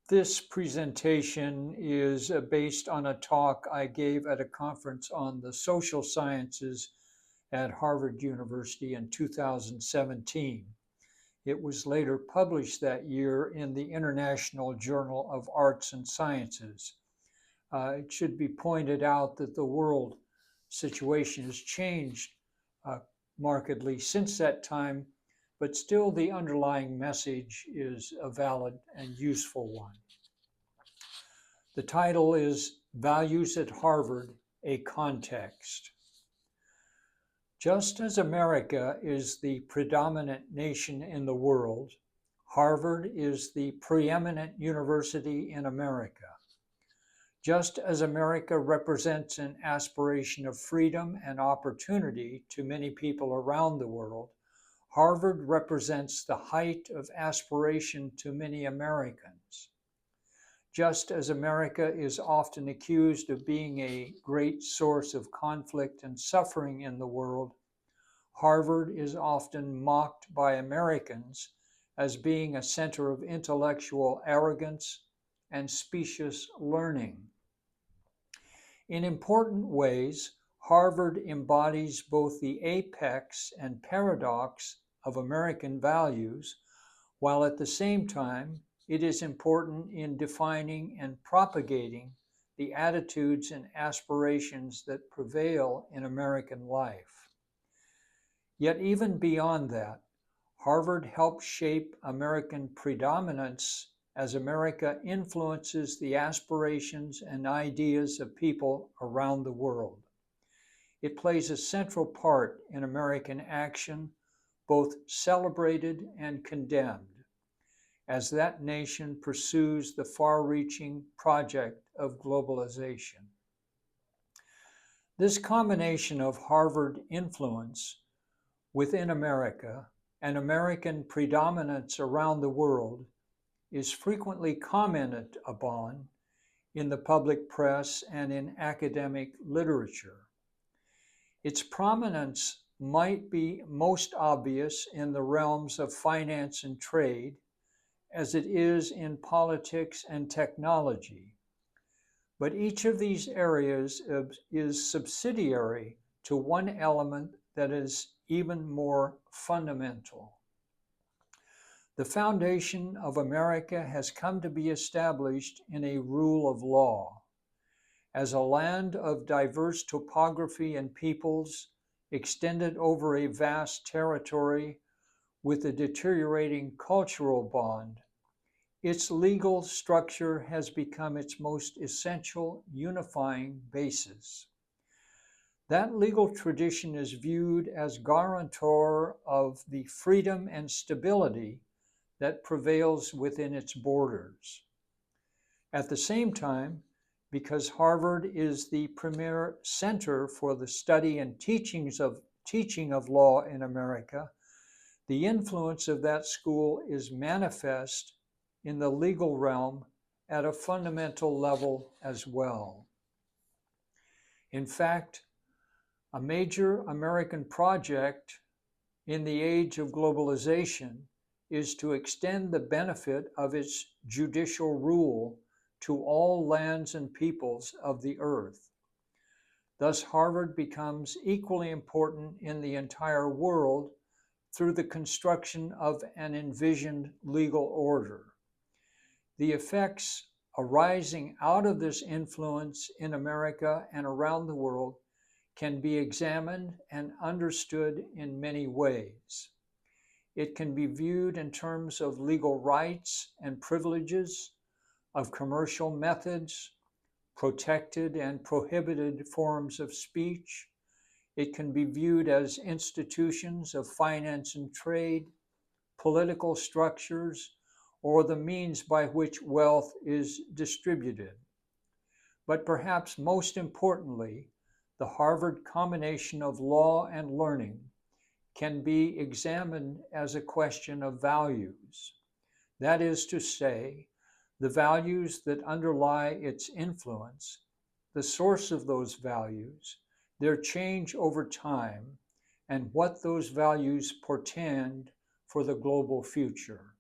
This presentation is based on a talk I gave at a conference on the social sciences at Harvard University in 2017. It was later published that year in the International Journal of Arts and Sciences. It should be pointed out that the world situation has changed uh, markedly since that time, but still the underlying message is a valid and useful one. The title is Values at Harvard, a Context. Just as America is the predominant nation in the world, Harvard is the preeminent university in America. Just as America represents an aspiration of freedom and opportunity to many people around the world, Harvard represents the height of aspiration to many Americans. Just as America is often accused of being a great source of conflict and suffering in the world, Harvard is often mocked by Americans as being a center of intellectual arrogance and specious learning. In important ways, Harvard embodies both the apex and paradox of American values, while at the same time it is important in defining and propagating the attitudes and aspirations that prevail in American life. Yet even beyond that, Harvard helped shape American predominance as America influences the aspirations and ideas of people around the world. It plays a central part in American action, both celebrated and condemned, as that nation pursues the far-reaching project of globalization. This combination of Harvard influence within America and American predominance around the world is frequently commented upon in the public press and in academic literature. Its prominence might be most obvious in the realms of finance and trade, as it is in politics and technology. But each of these areas is subsidiary to one element that is even more fundamental. The foundation of America has come to be established in a rule of law. As a land of diverse topography and peoples extended over a vast territory with a deteriorating cultural bond, its legal structure has become its most essential unifying basis. That legal tradition is viewed as guarantor of the freedom and stability that prevails within its borders. At the same time, because Harvard is the premier center for the study and teaching of law in America, the influence of that school is manifest in the legal realm at a fundamental level as well. In fact, a major American project in the age of globalization is to extend the benefit of its judicial rule to all lands and peoples of the earth. Thus, Harvard becomes equally important in the entire world through the construction of an envisioned legal order. The effects arising out of this influence in America and around the world can be examined and understood in many ways. It can be viewed in terms of legal rights and privileges, of commercial methods, protected and prohibited forms of speech. It can be viewed as institutions of finance and trade, political structures, or the means by which wealth is distributed. But perhaps most importantly, the Harvard combination of law and learning can be examined as a question of values. That is to say, the values that underlie its influence, the source of those values, their change over time, and what those values portend for the global future.